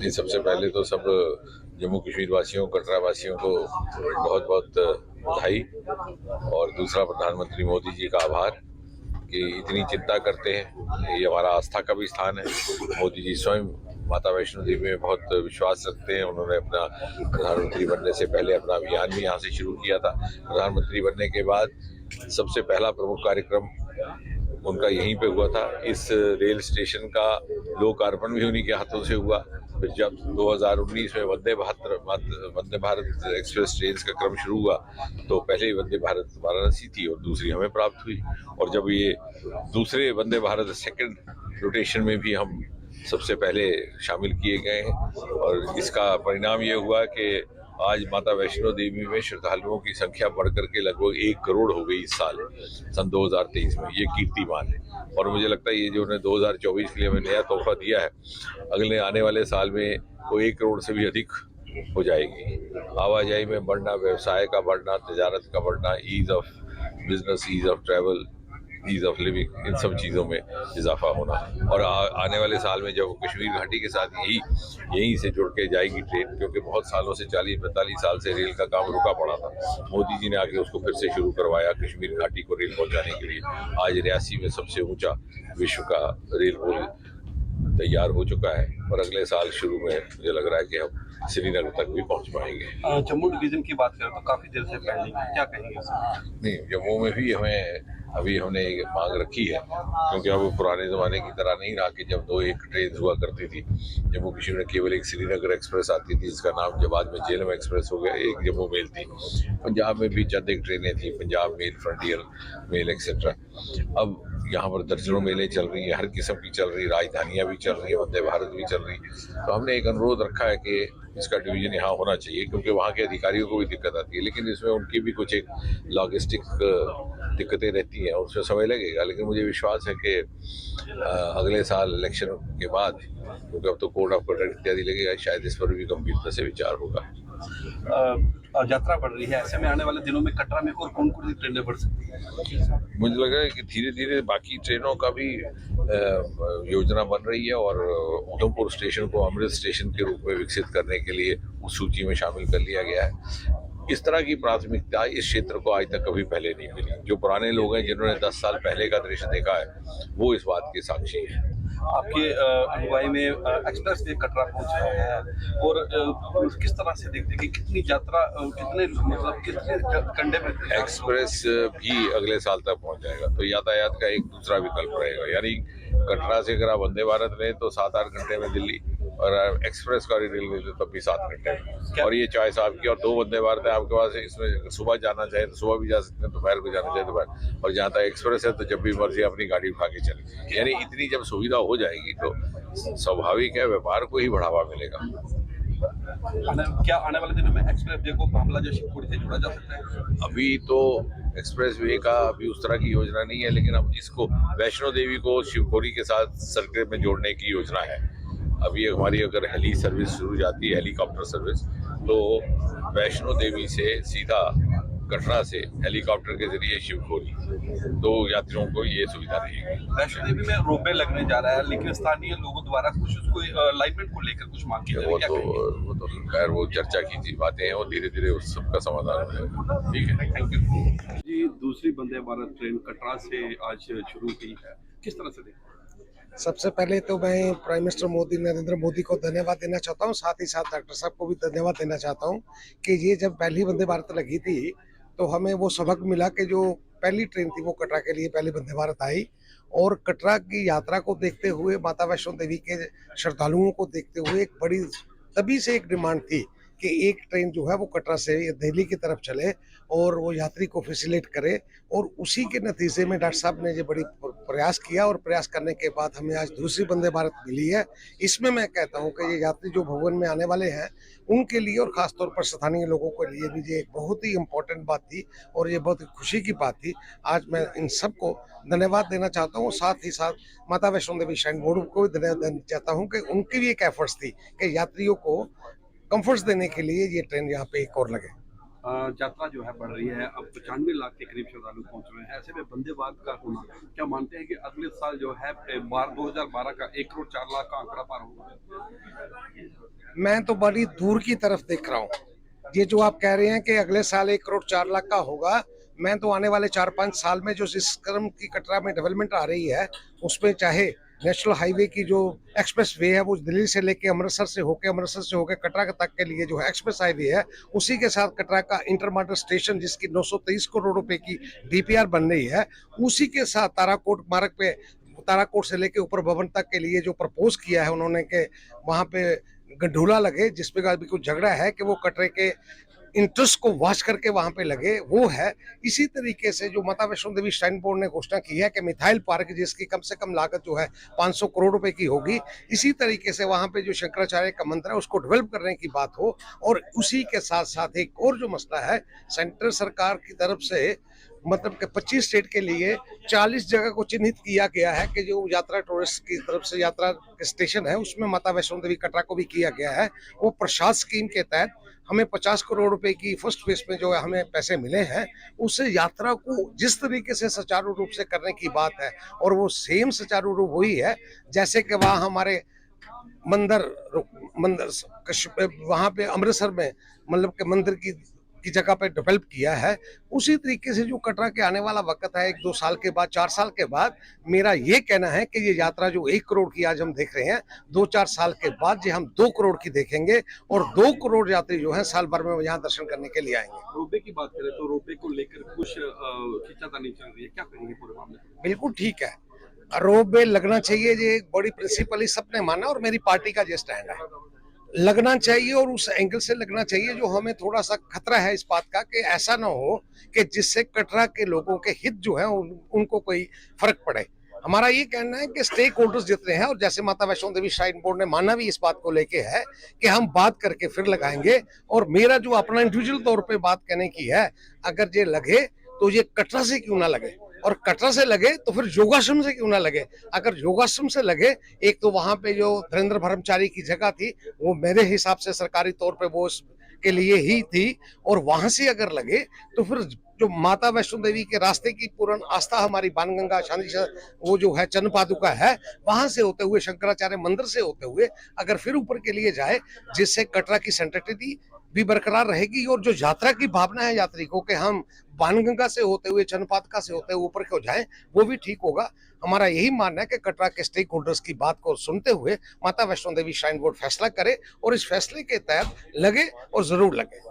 जी, सबसे पहले तो सब जम्मू कश्मीर वासियों, कटरा वासियों को बहुत बहुत बधाई। और दूसरा, प्रधानमंत्री मोदी जी का आभार कि इतनी चिंता करते हैं। ये हमारा आस्था का भी स्थान है। मोदी जी स्वयं माता वैष्णो देवी में बहुत विश्वास रखते हैं। उन्होंने अपना प्रधानमंत्री बनने से पहले अपना अभियान भी यहाँ से शुरू किया था। प्रधानमंत्री बनने के बाद सबसे पहला प्रमुख कार्यक्रम उनका यहीं पे हुआ था। इस रेल स्टेशन का लोकार्पण भी उन्हीं के हाथों से हुआ। फिर जब 2019 में वंदे भारत एक्सप्रेस ट्रेन का क्रम शुरू हुआ तो पहले वंदे भारत वाराणसी थी और दूसरी हमें प्राप्त हुई। और जब ये दूसरे वंदे भारत सेकंड रोटेशन में भी हम सबसे पहले शामिल किए गए हैं। और इसका परिणाम ये हुआ कि आज माता वैष्णो देवी में श्रद्धालुओं की संख्या बढ़कर के लगभग 1 करोड़ हो गई इस साल, सन 2023 में। ये कीर्तिमान है। और मुझे लगता है ये जो उन्हें 2024 के लिए हमें नया तोहफा दिया है, अगले आने वाले साल में वो 1 करोड़ से भी अधिक हो जाएगी। आवाजाही में बढ़ना, व्यवसाय का बढ़ना, तजारत का बढ़ना, ease of business, ease of travel, ease of living, इन सब चीज़ों में इजाफा होना। और आने वाले साल में जब कश्मीर घाटी के साथ यहीं से जुड़ के जाएगी ट्रेन, क्योंकि बहुत सालों से 40-45 साल से रेल का काम रुका पड़ा था। मोदी जी ने आके उसको फिर से शुरू करवाया कश्मीर घाटी को रेल पहुंचाने के लिए। आज रियासी में सबसे ऊंचा विश्व का रेल पुल तैयार हो चुका है और अगले साल शुरू में मुझे लग रहा है कि हम श्रीनगर तक भी पहुंच पाएंगे। जम्मू डिवीजन की बात करें तो काफी देर से पेंडिंग है, क्या कहेंगे सर? नहीं, जम्मू में भी हमने एक मांग रखी है, क्योंकि अब पुराने ज़माने की तरह नहीं रहा कि जब 2 एक ट्रेन हुआ करती थी। जम्मू कश्मीर में केवल एक श्रीनगर एक्सप्रेस आती थी, जिसका नाम जब बाद में झेलम एक्सप्रेस हो गया। एक जम्मू मेल थी। पंजाब में भी चंद एक ट्रेनें थी, Punjab mail, frontier mail etcetera. अब यहाँ पर दर्जनों मेलें चल रही हैं, हर किस्म की चल रही, राजधानियाँ भी चल रही हैं, वंदे भारत भी चल रही। तो हमने एक अनुरोध रखा है कि इसका डिवीजन यहाँ होना चाहिए, क्योंकि वहाँ के अधिकारियों को भी दिक्कत आती है। लेकिन इसमें उनकी भी कुछ एक लॉजिस्टिक दिक्कतें रहती हैं और उसमें समय लगेगा। लेकिन मुझे विश्वास है कि अगले साल इलेक्शन के बाद, क्योंकि अब तो कोड ऑफ कंडक्ट इत्यादि लगेगा, शायद इस पर भी गंभीरता से विचार होगा। यात्रा बढ़ रही है, ऐसे में आने वाले दिनों में कटरा में और कौन कौन सी ट्रेनें बढ़ सकती है? मुझे लग रहा है कि धीरे धीरे बाकी ट्रेनों का भी योजना बन रही है और उधमपुर स्टेशन को अमृत स्टेशन के रूप में विकसित करने के लिए उस सूची में शामिल कर लिया गया है। इस तरह की प्राथमिकता इस क्षेत्र को आज तक कभी पहले नहीं मिली। जो पुराने लोग हैं, जिन्होंने 10 साल पहले का दृश्य देखा है, वो इस बात के साक्षी हैं। आपके अगुवाई में एक्सप्रेस वे कटरा पहुंच रहा है और किस तरह से देखते हैं कि कितनी यात्रा, कितने मतलब कितने घंटे में एक्सप्रेस भी अगले साल तक पहुंच जाएगा, तो यातायात का एक दूसरा विकल्प रहेगा। यानी कटरा से अगर आप वंदे भारत लें तो 7-8 घंटे में दिल्ली, और एक्सप्रेस का रेल ले तो तब भी 7 घंटे में। और ये चॉइस आपकी। और 2 वंदे भारत है आपके पास, इसमें सुबह जाना चाहे तो सुबह भी जा सकते हैं, दोपहर को जाना चाहे दोपहर। और जहाँ तक एक्सप्रेस है तो जब भी मर्जी अपनी गाड़ी उठा के चले। यानी इतनी जब सुविधा हो जाएगी तो स्वाभाविक है व्यापार को ही बढ़ावा मिलेगा। क्या आने वाले दिनों में एक्सप्रेस वे को मामला जो शिवपुरी से जोड़ा जा सकता है? अभी तो एक्सप्रेस वे का अभी उस तरह की योजना नहीं है, लेकिन अब इसको वैष्णो देवी को शिवपुरी के साथ सर्किट में जोड़ने की योजना है। अभी हमारी अगर हेली सर्विस शुरू जाती है, हेलीकॉप्टर सर्विस, तो वैष्णो देवी से सीधा कटरा से हेलीकॉप्टर के जरिए शिवपुरी, तो यात्रियों को ये सुविधा रहेगी। वैष्णो देवी में रोपवे लगने जा रहा है, लेकिन स्थानीय लोगों द्वारा कुछ उसको अलाइनमेंट को लेकर कुछ मांग की जा रही है, वो तो खैर वो चर्चा की थी बातें हैं, और धीरे धीरे उस सबका समाधान हो जाएगा। ठीक है, थैंक यू जी। दूसरी वंदे भारत ट्रेन कटरा से आज शुरू हुई है, किस तरह से देखते हैं? सबसे पहले तो मैं प्राइम मिनिस्टर मोदी, नरेंद्र मोदी को धन्यवाद देना चाहता हूँ। साथ ही साथ डॉक्टर साहब को भी धन्यवाद देना चाहता हूँ कि ये जब पहली वंदे भारत लगी थी तो हमें वो सबक मिला कि जो पहली ट्रेन थी वो कटरा के लिए पहली वंदे भारत आई। और कटरा की यात्रा को देखते हुए, माता वैष्णो देवी के श्रद्धालुओं को देखते हुए, एक बड़ी तभी से एक डिमांड थी कि एक ट्रेन जो है वो कटरा से दिल्ली की तरफ चले और वो यात्री को फैसिलिटेट करे। और उसी के नतीजे में डॉक्टर साहब ने ये बड़ी प्रयास किया और प्रयास करने के बाद हमें आज दूसरी वंदे भारत मिली है। इसमें मैं कहता हूँ कि ये यात्री जो भवन में आने वाले हैं उनके लिए और ख़ासतौर पर स्थानीय लोगों के लिए भी ये एक बहुत ही इम्पोर्टेंट बात थी और ये बहुत ही खुशी की बात थी। आज मैं इन सबको धन्यवाद देना चाहता हूँ। साथ ही साथ माता वैष्णो देवी श्राइन बोर्ड को भी धन्यवाद देना चाहता हूँ कि उनकी भी एक एफर्ट्स थी कि यात्रियों को कंफर्ट्स देने के लिए ये ट्रेन यहाँ पे एक और लगे। यात्रा जो है बढ़ रही है, अब 95 लाख के करीब श्रद्धालु पहुंच रहे हैं। ऐसे में वंदे भारत का होना, क्या मानते हैं कि अगले साल जो है 2012 का 1 करोड़ 4 लाख का आंकड़ा पार होगा? मैं तो बड़ी दूर की तरफ देख रहा हूँ। ये जो आप कह रहे हैं कि अगले साल 1 करोड़ 4 लाख का होगा, मैं तो आने वाले 4-5 साल में जो जिस क्रम की कटरा में डेवलपमेंट आ रही है, उसमें चाहे नेशनल हाईवे की जो एक्सप्रेस वे है वो दिल्ली से लेके अमृतसर से होके कटरा तक के लिए जो है एक्सप्रेस हाईवे है, उसी के साथ कटरा का इंटरमॉडल स्टेशन जिसकी 923 करोड़ रुपए की डीपीआर बन रही है, उसी के साथ ताराकोट मार्ग पे, ताराकोट से लेके ऊपर भवन तक के लिए जो प्रपोज किया है उन्होंने कि वहां पे गंडूला लगे, जिसपे अभी कुछ झगड़ा है कि वो कटरे के इंटरेस्ट को वॉच करके वहां पे लगे, वो है। इसी तरीके से जो माता वैष्णो देवी श्राइन बोर्ड ने घोषणा की है कि मिथाइल पार्क जिसकी कम से कम लागत जो है 500 करोड़ रुपए की होगी, इसी तरीके से वहां पे जो शंकराचार्य का मंदिर है उसको डेवलप करने की बात हो। और उसी के साथ साथ एक और जो मसला है, सेंट्रल सरकार की तरफ से मतलब कि 25 स्टेट के लिए 40 जगह को चिन्हित किया गया है कि जो यात्रा टूरिस्ट की तरफ से यात्रा स्टेशन है उसमें माता वैष्णो देवी कटरा को भी किया गया है। वो प्रसाद स्कीम के तहत हमें 50 करोड़ रुपए की फर्स्ट फेज में जो है हमें पैसे मिले हैं, उससे यात्रा को जिस तरीके से सुचारू रूप से करने की बात है, और वो सेम सुचारू रूप वही है जैसे कि वहाँ हमारे मंदिर मंदिर वहाँ पे अमृतसर में मतलब के मंदिर की जगह पे डेवलप किया है। उसी तरीके से जो कटरा के आने वाला वक्त है 1-2 साल के बाद, 4 साल के बाद, मेरा ये कहना है कि ये यात्रा जो 1 करोड़ की आज हम देख रहे हैं, 2-4 साल के बाद जो हम 2 करोड़ की देखेंगे, और 2 करोड़ यात्री जो है साल भर में यहाँ दर्शन करने के लिए आएंगे। रोपवे की बात करें तो रोपवे को लेकर कुछ खींचातानी चल रही है, क्या कहेंगे पूरे मामले में? बिल्कुल ठीक है, रोपवे लगना चाहिए, ये एक बड़ी प्रिंसिपल सबने माना और मेरी पार्टी का ये स्टैंड है, लगना चाहिए। और उस एंगल से लगना चाहिए जो हमें थोड़ा सा खतरा है इस बात का कि ऐसा ना हो कि जिससे कटरा के लोगों के हित जो है उनको कोई फर्क पड़े। हमारा ये कहना है कि स्टेक होल्डर्स जितने हैं, और जैसे माता वैष्णो देवी श्राइन बोर्ड ने माना भी इस बात को लेके है कि हम बात करके फिर लगाएंगे। और मेरा जो अपना इंडिविजुअल तौर पे बात कहने की है, अगर ये लगे तो ये कटरा से क्यों ना लगे, और कटरा से लगे तो फिर योगाश्रम से क्यों ना लगे। अगर योगाश्रम से लगे, एक तो वहां पे जो धीरेन्द्र ब्रह्मचारी की जगह थी वो मेरे हिसाब से सरकारी तौर पे वो के लिए ही थी, और वहां से अगर लगे तो फिर जो माता वैष्णो देवी के रास्ते की पूर्ण आस्था हमारी बाणगंगा शांति वो जो है चन्न पादुका है, वहां से होते हुए शंकराचार्य मंदिर से होते हुए अगर फिर ऊपर के लिए जाए, जिससे कटरा की सेंट्रिटी भी बरकरार रहेगी, और जो यात्रा की भावना है यात्री को कि हम बाणगंगा से होते हुए चन्नपादुका से होते हुए ऊपर क्यों जाएं, वो भी ठीक होगा। हमारा यही मानना है कि कटरा के स्टेक होल्डर्स की बात को सुनते हुए माता वैष्णो देवी श्राइन बोर्ड फैसला करे, और इस फैसले के तहत लगे और जरूर लगे।